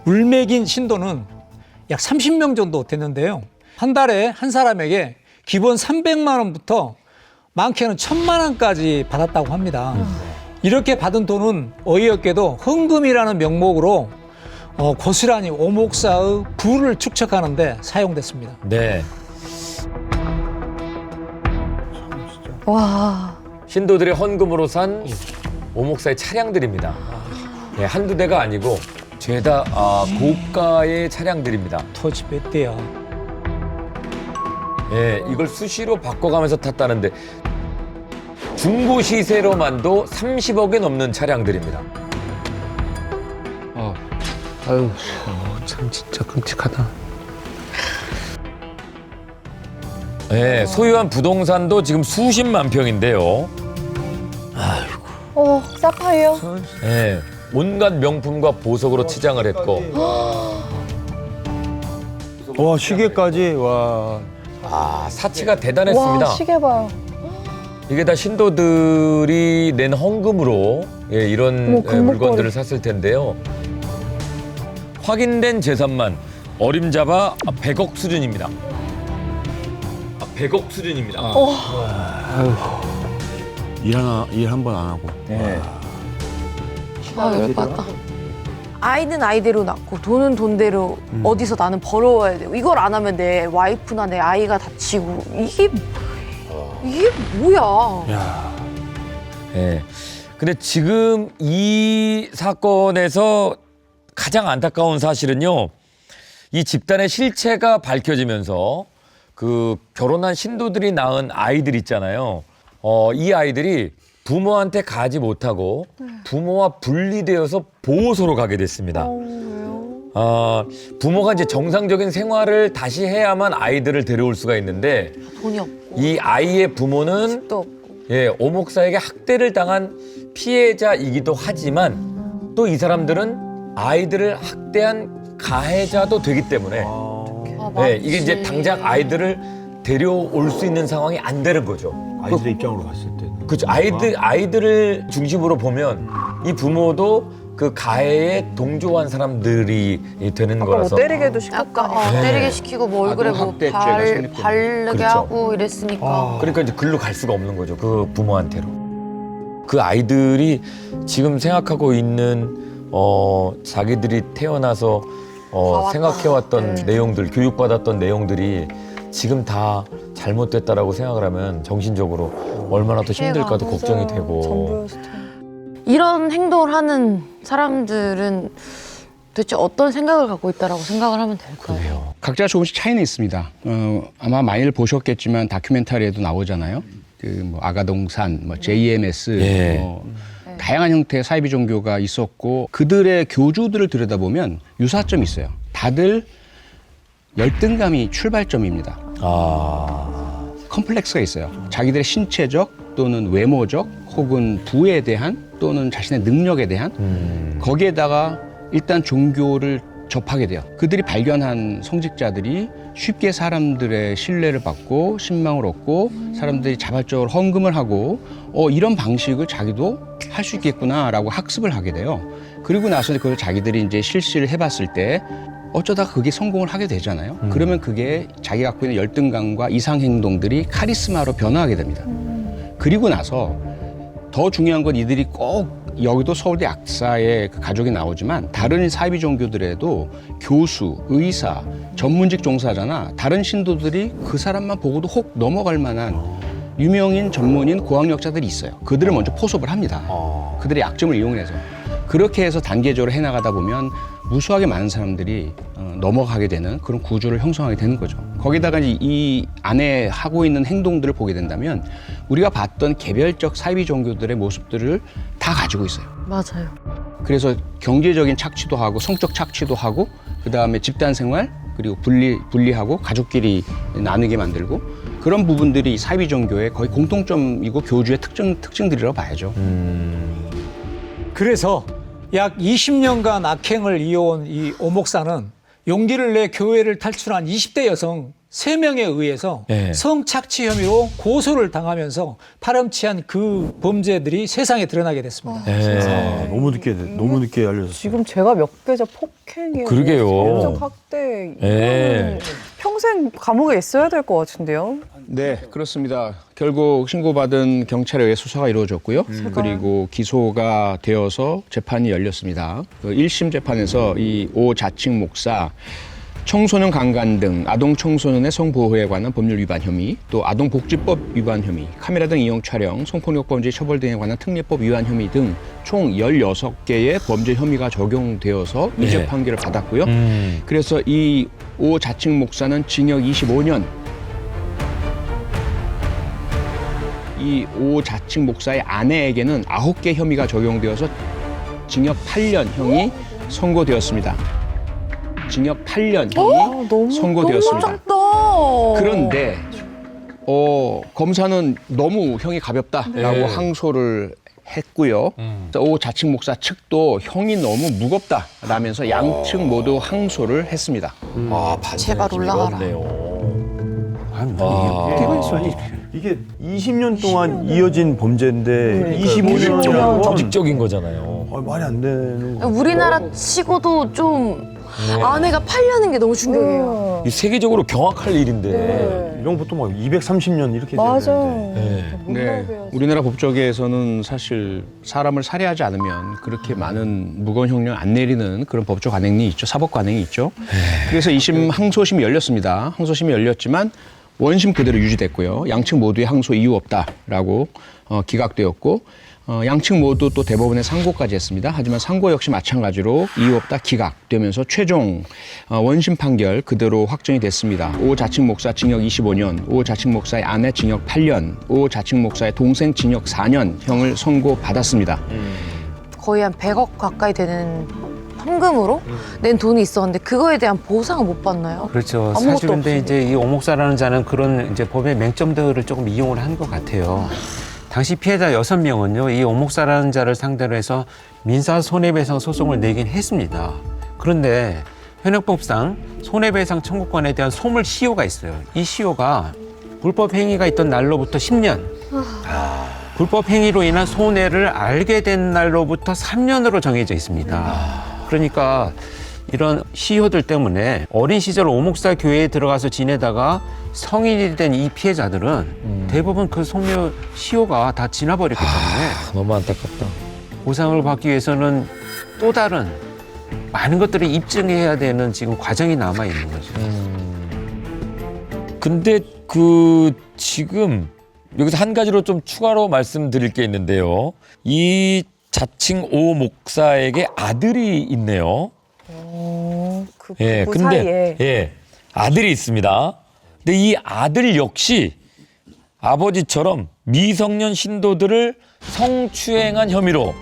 물매긴 신도는 약 30명 정도 됐는데요. 한 달에 한 사람에게 기본 300만 원부터 많게는 1,000만 원까지 받았다고 합니다. 이렇게 받은 돈은 어이없게도 헌금이라는 명목으로 고스란히 오목사의 부를 축적하는 데 사용됐습니다. 네. 와. 신도들의 헌금으로 산 오목사의 차량들입니다. 네, 한두 대가 아니고 죄다 고가의 차량들입니다. 토지 몇 대야. 예, 이걸 수시로 바꿔가면서 탔다는데 중고 시세로만도 30억이 넘는 차량들입니다. 아유, 참 진짜 끔찍하다. 예, 소유한 부동산도 지금 수십만 평인데요. 사파이어. 예, 온갖 명품과 보석으로 치장을 했고, 와, 시계까지, 와. 사치가 대단했습니다. 와, 시계 봐요. 이게 다 신도들이 낸 헌금으로 이런 어머, 금목걸이. 물건들을 샀을 텐데요. 확인된 재산만 어림잡아 100억 수준입니다. 100억 수준입니다. 일 한 번 안 하고. 네. 열받다. 아이는 아이대로 낳고 돈은 돈대로 어디서 나는 벌어와야 돼요. 이걸 안 하면 내 와이프나 내 아이가 다치고 이게 뭐야? 네. 근데 지금 이 사건에서 가장 안타까운 사실은요. 이 집단의 실체가 밝혀지면서 그 결혼한 신도들이 낳은 아이들 있잖아요. 이 아이들이 부모한테 가지 못하고 부모와 분리되어서 보호소로 가게 됐습니다. 부모가 이제 정상적인 생활을 다시 해야만 아이들을 데려올 수가 있는데 돈이 없고 이 아이의 부모는 또 없고. 오목사에게 학대를 당한 피해자이기도 하지만 또 이 사람들은 아이들을 학대한 가해자도 되기 때문에 이게 이제 당장 아이들을 데려올 수 있는 상황이 안 되는 거죠. 아이들의 입장으로 봤을 때는. 그렇죠. 아이들을 중심으로 보면 이 부모도 그 가해에 동조한 사람들이 되는 거라서. 때리게도 시켰다. 아까 때리게 시키고 뭐 얼굴에 뭐 아동학대죄가 성립됩니다. 바르게 그렇죠. 하고 이랬으니까. 그러니까 이제 글로 갈 수가 없는 거죠. 그 부모한테로. 그 아이들이 지금 생각하고 있는 자기들이 태어나서 생각해왔던 내용들, 교육받았던 내용들이 지금 다 잘못됐다라고 생각을 하면 정신적으로 얼마나 더 힘들까도 걱정이 되고. 이런 행동을 하는 사람들은 도대체 어떤 생각을 갖고 있다라고 생각을 하면 될까요? 각자 조금씩 차이는 있습니다. 아마 많이들 보셨겠지만 다큐멘터리에도 나오잖아요. 그 뭐 아가동산, 뭐 JMS, 다양한 형태의 사이비 종교가 있었고 그들의 교주들을 들여다보면 유사점이 있어요. 다들 열등감이 출발점입니다. 컴플렉스가 있어요. 자기들의 신체적 또는 외모적 혹은 부에 대한 또는 자신의 능력에 대한 거기에다가 일단 종교를 접하게 돼요. 그들이 발견한 성직자들이 쉽게 사람들의 신뢰를 받고 신망을 얻고 사람들이 자발적으로 헌금을 하고 이런 방식을 자기도 할 수 있겠구나라고 학습을 하게 돼요. 그리고 나서 그걸 자기들이 이제 실시를 해봤을 때 어쩌다 그게 성공을 하게 되잖아요. 그러면 그게 자기가 갖고 있는 열등감과 이상 행동들이 카리스마로 변화하게 됩니다. 그리고 나서 더 중요한 건 이들이 꼭 여기도 서울대 약사의 그 가족이 나오지만 다른 사이비 종교들에도 교수, 의사, 전문직 종사자나 다른 신도들이 그 사람만 보고도 혹 넘어갈 만한 유명인, 전문인, 고학력자들이 있어요. 그들을 먼저 포섭을 합니다. 그들의 약점을 이용해서. 그렇게 해서 단계적으로 해나가다 보면 무수하게 많은 사람들이 넘어가게 되는 그런 구조를 형성하게 되는 거죠. 거기다가 이제 이 안에 하고 있는 행동들을 보게 된다면 우리가 봤던 개별적 사이비 종교들의 모습들을 다 가지고 있어요. 맞아요. 그래서 경제적인 착취도 하고 성적 착취도 하고 그다음에 집단 생활 그리고 분리하고 가족끼리 나누게 만들고 그런 부분들이 사이비 종교의 거의 공통점이고 교주의 특징들이라고 봐야죠. 그래서 약 20년간 악행을 이어온 이 오목사는 용기를 내 교회를 탈출한 20대 여성 3명에 의해서 네. 성착취 혐의로 고소를 당하면서 파렴치한 그 범죄들이 세상에 드러나게 됐습니다. 네. 너무 늦게 알려졌어요. 지금 제가 몇 개자 폭행이고 그러게요. 성적 학대 네. 평생 감옥에 있어야 될 것 같은데요. 네, 그렇습니다. 결국 신고받은 경찰에 의해 수사가 이루어졌고요. 그리고 기소가 되어서 재판이 열렸습니다. 그 1심 재판에서 이 오 자칭 목사 청소년 강간 등 아동 청소년의 성보호에 관한 법률 위반 혐의, 또 아동복지법 위반 혐의, 카메라 등 이용 촬영, 성폭력 범죄 처벌 등에 관한 특례법 위반 혐의 등 총 16개의 범죄 혐의가 적용되어서 네. 유죄 판결을 받았고요. 그래서 이 오 자칭 목사는 징역 25년, 이 오 자칭 목사의 아내에게는 9개 혐의가 적용되어서 징역 8년형이 선고되었습니다. 징역 8년형이 선고되었습니다. 짧다. 그런데 검사는 너무 형이 가볍다라고 네. 항소를 했고요. 오 자칭 목사 측도 형이 너무 무겁다라면서 양측 모두 항소를 했습니다. 아, 제발 올라가라. 이게 20년 동안 이어진 범죄인데 25년이라고 조직적인 거잖아요. 말이 안 되는 거. 우리나라 치고도 좀 아내가 8년인 게 너무 충격이에요. 이 세계적으로 경악할 일인데. 이런 거 보통 막 230년 이렇게 돼야 맞아. 되는데. 네, 우리나라 법조계에서는 사실 사람을 살해하지 않으면 그렇게 많은 무거운 형량 안 내리는 그런 법적 관행이 있죠. 사법 관행이 있죠. 그래서 2심 항소심이 열렸습니다. 항소심이 열렸지만 원심 그대로 유지됐고요. 양측 모두의 항소 이유 없다라고 기각되었고 양측 모두 또 대법원에 상고까지 했습니다. 하지만 상고 역시 마찬가지로 이유 없다 기각되면서 최종 원심 판결 그대로 확정이 됐습니다. 오 자칭 목사 징역 25년, 오 자칭 목사의 아내 징역 8년, 오 자칭 목사의 동생 징역 4년형을 선고받았습니다. 거의 한 100억 가까이 되는 현금으로 낸 돈이 있었는데 그거에 대한 보상을 못 받나요? 그렇죠. 아무것도 사실 근데 없이. 이제 이 오목사라는 자는 그런 이제 법의 맹점들을 조금 이용을 한 것 같아요. 당시 피해자 6명은요, 이 오목사라는 자를 상대로 해서 민사 손해배상 소송을 내긴 했습니다. 그런데 현행법상 손해배상 청구권에 대한 소물 시효가 있어요. 이 시효가 불법 행위가 있던 날로부터 10년, 불법 행위로 인한 손해를 알게 된 날로부터 3년으로 정해져 있습니다. 그러니까 이런 시효들 때문에 어린 시절 오목사 교회에 들어가서 지내다가 성인이 된 이 피해자들은 대부분 그 소멸 시효가 다 지나버렸기 때문에 너무 안타깝다. 보상을 받기 위해서는 또 다른 많은 것들을 입증해야 되는 지금 과정이 남아 있는 거죠. 근데 지금 여기서 한 가지로 좀 추가로 말씀드릴 게 있는데요. 이 자칭 오 목사에게 아들이 있네요. 그 예, 부부 근데 사이에 예, 아들이 있습니다. 근데 이 아들 역시 아버지처럼 미성년 신도들을 성추행한 혐의로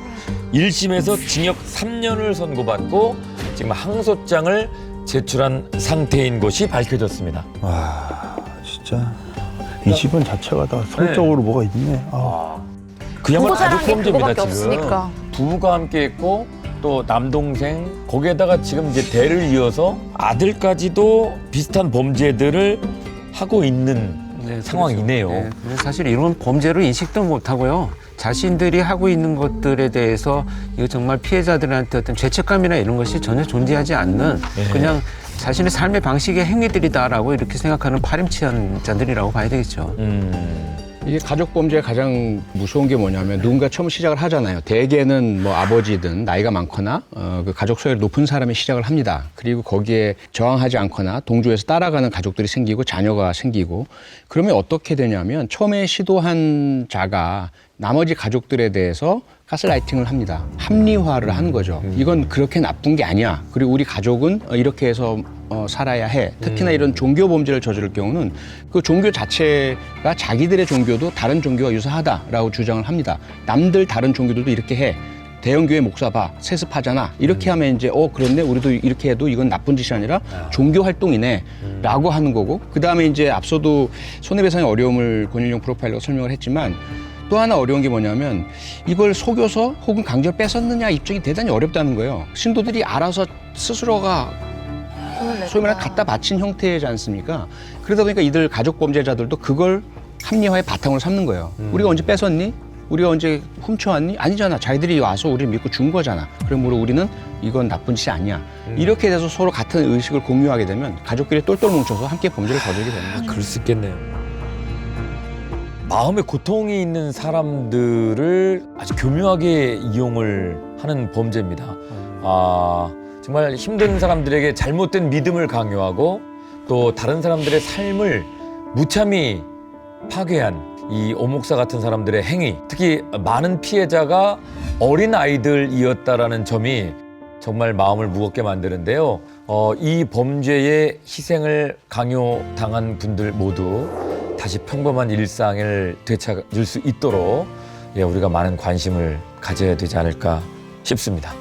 1심에서 징역 3년을 선고받고 지금 항소장을 제출한 상태인 것이 밝혀졌습니다. 와, 진짜 이 집은 자체가 다 성적으로 뭐가 있네. 그야말로 부부 사랑이 가족 범죄입니다. 그거밖에 지금 없으니까. 부부가 함께했고 또 남동생 거기에다가 지금 이제 대를 이어서 아들까지도 비슷한 범죄들을 하고 있는 상황이네요. 네, 그래서 사실 이런 범죄로 인식도 못하고요. 자신들이 하고 있는 것들에 대해서 이거 정말 피해자들한테 어떤 죄책감이나 이런 것이 전혀 존재하지 않는 그냥 자신의 삶의 방식의 행위들이다라고 이렇게 생각하는 파렴치한 자들이라고 봐야 되겠죠. 이게 가족 범죄의 가장 무서운 게 뭐냐면 누군가 처음 시작을 하잖아요. 대개는 뭐 아버지든 나이가 많거나 그 가족 소외가 높은 사람이 시작을 합니다. 그리고 거기에 저항하지 않거나 동조해서 따라가는 가족들이 생기고 자녀가 생기고 그러면 어떻게 되냐면 처음에 시도한 자가 나머지 가족들에 대해서 가스라이팅을 합니다. 합리화를 하는 거죠. 이건 그렇게 나쁜 게 아니야. 그리고 우리 가족은 이렇게 해서 살아야 해. 특히나 이런 종교 범죄를 저지를 경우는 그 종교 자체가 자기들의 종교도 다른 종교와 유사하다라고 주장을 합니다. 남들 다른 종교들도 이렇게 해. 대형교회 목사 봐. 세습하잖아. 이렇게 하면 이제 그렇네. 우리도 이렇게 해도 이건 나쁜 짓이 아니라 종교 활동이네. 라고 하는 거고. 그다음에 이제 앞서도 손해배상의 어려움을 권일용 프로파일러가 설명을 했지만 또 하나 어려운 게 뭐냐면 이걸 속여서 혹은 강제로 뺏었느냐 입증이 대단히 어렵다는 거예요. 신도들이 알아서 스스로가 소위 말하는 갖다 바친 형태이지 않습니까? 그러다 보니까 이들 가족 범죄자들도 그걸 합리화의 바탕으로 삼는 거예요. 우리가 언제 뺏었니? 우리가 언제 훔쳐왔니? 아니잖아. 자기들이 와서 우리를 믿고 준 거잖아. 그러므로 우리는 이건 나쁜 짓이 아니야. 이렇게 돼서 서로 같은 의식을 공유하게 되면 가족끼리 똘똘 뭉쳐서 함께 범죄를 저지르게 되는 거죠. 그럴 수 있겠네요. 마음에 고통이 있는 사람들을 아주 교묘하게 이용을 하는 범죄입니다. 정말 힘든 사람들에게 잘못된 믿음을 강요하고 또 다른 사람들의 삶을 무참히 파괴한 이 오목사 같은 사람들의 행위, 특히 많은 피해자가 어린 아이들이었다라는 점이 정말 마음을 무겁게 만드는데요. 이 범죄의 희생을 강요당한 분들 모두 다시 평범한 일상을 되찾을 수 있도록 우리가 많은 관심을 가져야 되지 않을까 싶습니다.